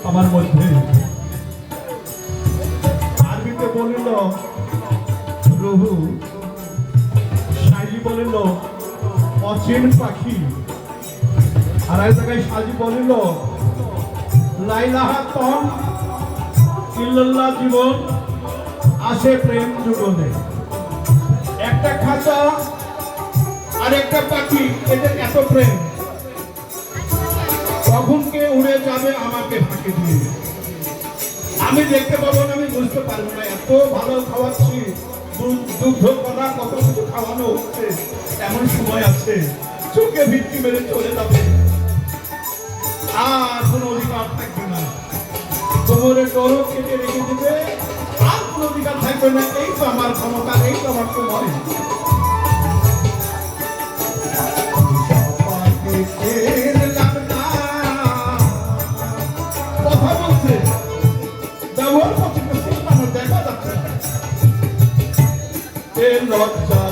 আমার মধ্যে আরবিতে বলিল প্রভু, সাজি বলিল অচেন পাখি, আর এক জায়গায় সাজি বলিল লাইলাহা তন ইল্লাল্লাহ জীবন আসে প্রেম যুগনে। একটা খাঁচা আর একটা পাখি, এদের এত প্রেম, কখন কে উড়ে যাবে আমাকে ফাঁকি দিয়ে, আমি দেখতে পাবো না, আমি বুঝতে পারবো না। এত ভালো খাওয়াচ্ছি, দুগ্ধ কলা কত কিছু খাওয়ানো হচ্ছে, এমন সময় আছে চোখে ভিত্তি মেরে চলে যাবে, আর কোনো অধিকার থাকবে না, কোমরে টরক কেটে রেখে দিবে, আর কোনো অধিকার থাকবে না। এই তো আমার ক্ষমতা, এই তো আমার সময়। কথা বলছে, ব্যবহার করছে, দেখা যাচ্ছে লজ্জা